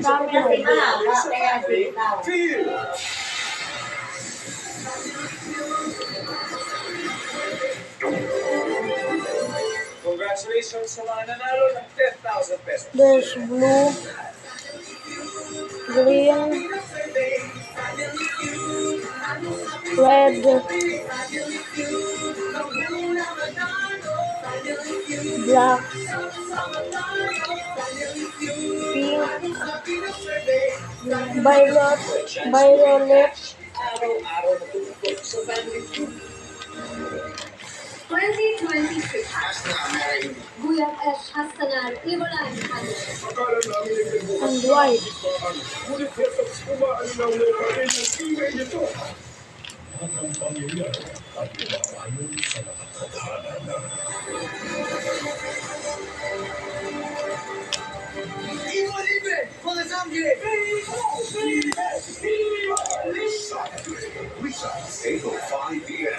namin. Congratulations sa mga nanalo ng 10,000 pesos. There's blue, green, red, black, pink, violet, Araw-araw matutupok sa family feud. 2026 Guyang S. Hasanan, Ibolan, Akala namin ay nagbukas and white. ngunit hanggang umaalinaw na pa rin ang ingay nito. At ang pamilya at umaayon sa nakatadhana na. Iwan libre! Mga sangre! Risa, 8:05 p.m.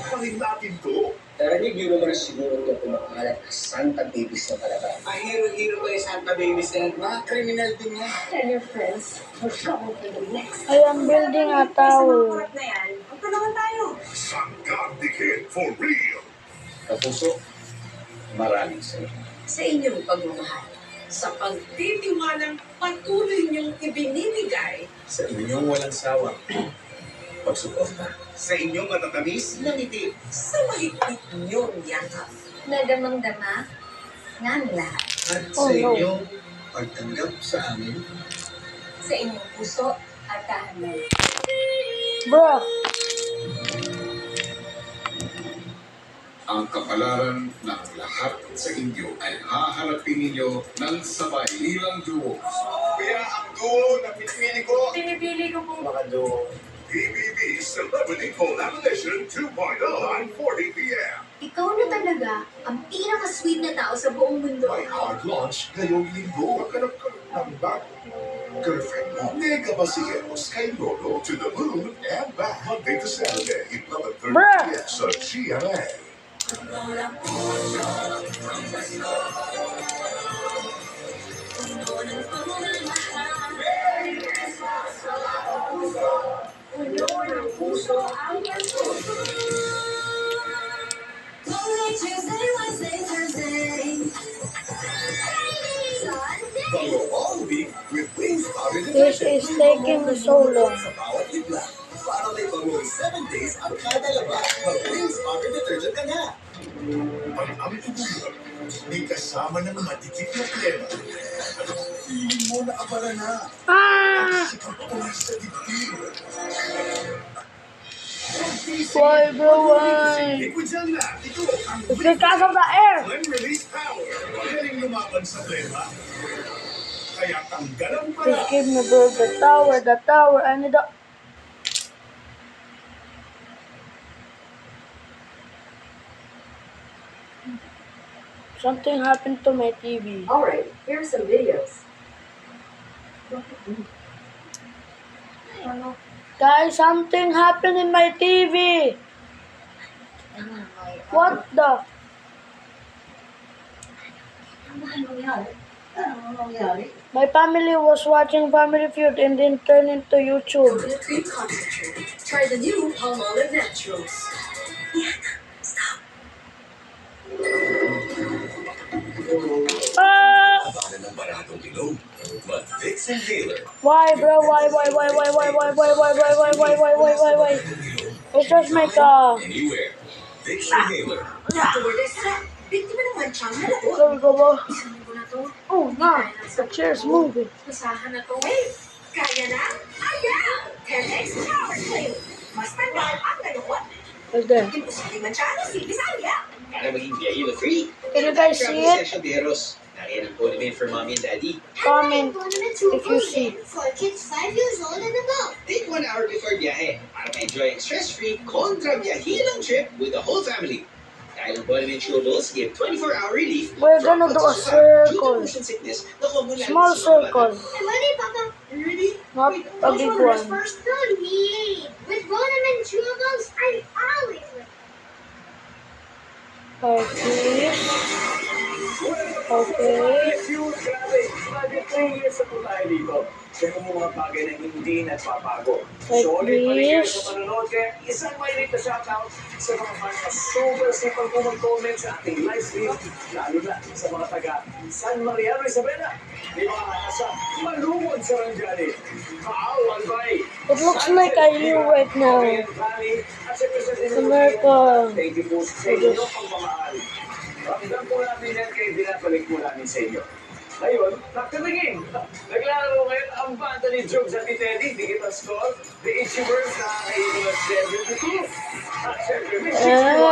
Pahin natin to. Narinig niyo naman siguro itong kumakalat na Santa Babies na palabas. Ang hero-hero ba yung Santa Babies na mga kriminal din yan? Tell your friends, we're going to the next. I am building a tower. Magtulungan tayo. Sangkap dikit for real. Kapuso, maraming salamat. Sa inyong pagmamahal, sa pagtitiwalang patuloy niyong ibinibigay Sa inyong walang sawa, pagsuporta. Sa inyong matatamis na ngiti. sa mahigpit niyong yakap. Nagamang-dama nga ang lahat. At Oh, sa no. inyong pagtanggap sa amin, Sa inyong puso at tahanan. Bruh, Ang kapalaran ng lahat sa inyo ay haharapin ninyo ng sabay ilang duo. Kaya ang duo na pinipili ko, Pinipili ko pong mga doon. PBB Celebrity Collaboration 2.0 at 40 p.m. ikaw na talaga ang pinaka-sweet na tao sa buong mundo. May hard launch ngayong linggo. Maghanap ka ng bago. Girlfriend mo, Mega Basieros kay Lolo to the moon and back. Monday to Saturday, 11:30 Bruh. p.m. sa GMA. Follow all week with Wings Power this is taking so long. Sa bawat ligla, para may panguli 7 days ang kada laba, mag-Wings Power Detergent ka na. Pag ang tubulan, may kasama ng madikit na plema. Feeling mo na abala na. Ah! Sikap ko na sa dibdib. Why, bro, why? Liquid gel na. Ito ang It's because of the air. Unreleased power. Magaling lumaban sa plema. Kaya tanggalan pa Just na. give me, bro, the tower, I need the... Something happened to my TV. Alright, here are some videos. Guys, something happened in my TV. What the? My family was watching Family Feud and then turned into YouTube. Coconut cream concentrate. Try the new Palmolive Naturals. Stop. Ah! Abala ng baratong ilong. Mag-Vicks Inhaler. Why, bro? Why? It's just my car. Anywhere. Vicks Inhaler. Biktima ng manchang malako. There we go, bro. Isang linggo na to. Oh, no. The chair's moving. Basahan na to. Hey, kaya na? Ayaw! 10x power claim. Mas tagal ang ganoon. Right there. Imposible manchado si Bisaya. Para maging biyahilo free. Can you guys see it? Sesyoneros. Nariyan ang condiment for mommy and daddy. Comment if you see. For kids 5 years old and above. Take 1 hour before biyahe para ma-enjoy ang stress-free kontra biyahilong trip with the whole family. Dahil ang condiment chewables give 24-hour relief. We're from gonna do a pagsusar due to circle. motion sickness na common lalo Small sa mga bata. circle. I'm ready, Papa. You ready? Not a big one. First done, me. With Ronan and chewables, I'm always ready. Like this. Wala Okay. Cute, grabe. Imagine 3 years na po tayo dito. Pero mga bagay na hindi nagpapago. Like Solid maligay this. sa panonood. Kaya isang mainit na shoutout sa mga fans na super sipag po mag-comment sa ating live stream. Lalo na sa mga taga San Mariano, Isabela. Di ba nasa malungod sa Ranjani. Kaawan bay. It looks like I knew right now. America. Thank you po sa inyo pagmamahal. Ramdam po natin yan kaya binabalik po namin sa inyo. Ngayon, back to the game. Naglalaro ngayon ang banda ni Jobs at ni Teddy. Digital score, the Ichibers na kayo na 72. At syempre, may 61.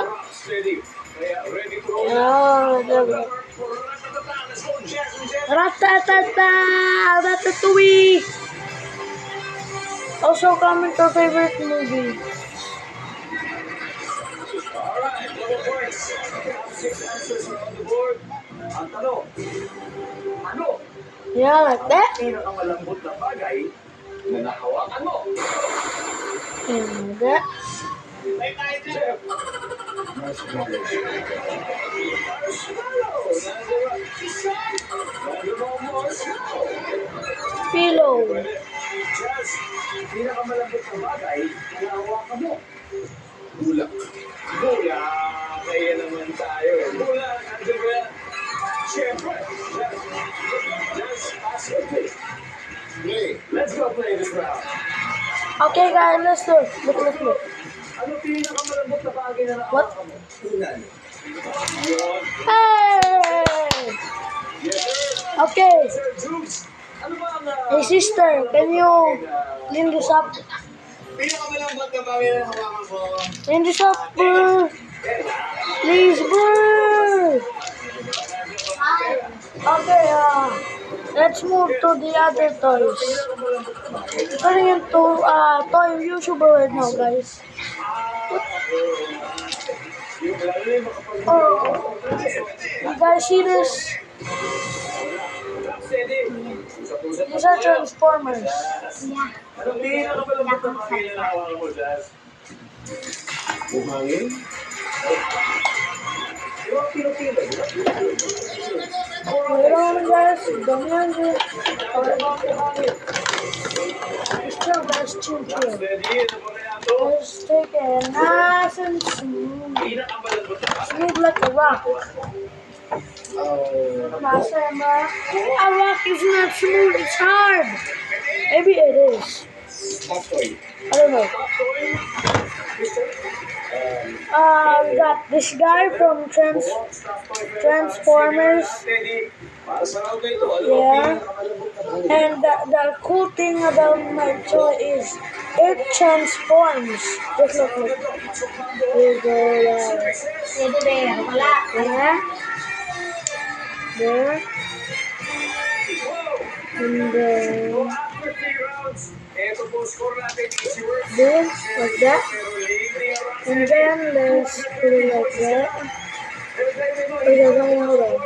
Rocks Teddy. Kaya ready to roll. Ratatata! Ratatouille! Also comment your favorite movie. Alright, double points. Top 6 answers are on the board. Ang tanong, ano Yeah, like that. pinakamalambot na bagay na nahawakan mo? And that. Jeff. Marshmallow. Nandun marshmallow. Pillow. Jazz, pinakamalambot na bagay na nahawakan mo? Bulak. Bula, kaya naman tayo. Bula, nandiyan ba yan? Siyempre, just pass or play. Play. Let's go play this round. Okay guys, let's look. Look. Ano pinakamalambot na bagay na What? nakawakan mo? Unan. Yun. Hey! Yes, sir. Okay. Sir Jukes, ano ba ang... Hey sister, can you clean this up? Pinakamalambot na bagay na hawakan ko. Clean this up, bro. Please, bro. Okay, let's move to the other toys. Turning into toy YouTuber right now, guys. Oh, you guys see this? These are Transformers. Ano pinakamalambot na bagay na nakawakan mo, Jazz? Buhangin. Di ba pinupila? Wait on, guys. Don't mind it. Still, guys, chill here. Ready? Ano ba kaya ito? Let's take it nice and smooth. Pinakamalambot na bagay. Smooth like a rock. Masama. A rock is not smooth, it's hard. Maybe it is. Toy. I don't know. We got this guy from Transformers. Para sa round na ito, ano Yeah. ang pinakamalambot na bagay? And the cool thing about my toy is it transforms. Just look. Here you go. Pwede ba yan? Wala. Yeah. There. And then So after 3 rounds, ito po score natin easy work. this, like that. Pero leading around And then let's put it like that. Okay, hold on.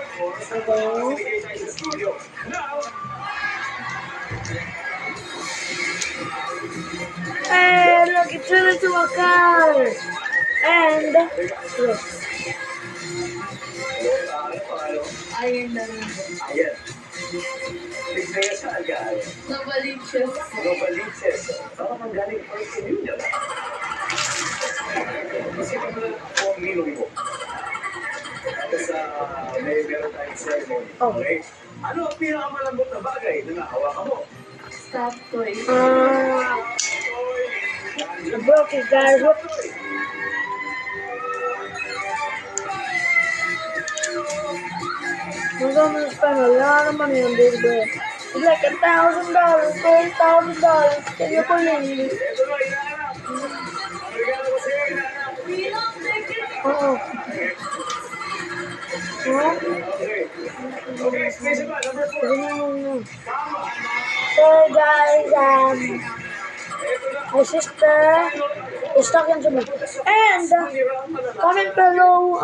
Hey, look, it turned into a car. And look. Ayun na rin. Ayan. Tignan nga saan galing. Nabalik siya. Novaliches. Baka manggaling pa rin sa Union. Kasi kami na ang ninong mo. Tapos meron tayong ceremony. Oh. Okay? Ano ang pinakamalambot na bagay na nahawakan mo? Stop toy. I broke it, guys. What? We're gonna spend a lot of money on this bread. It's like $1,000, $12,000. Can you believe it? Ito na, inaanap. Ang regalo ko sa'yo, inaanap. Oh. What? Okay. Okay, space ba? Number 4. No. Tama. So guys, Ito na. my sister is talking to me. And comment below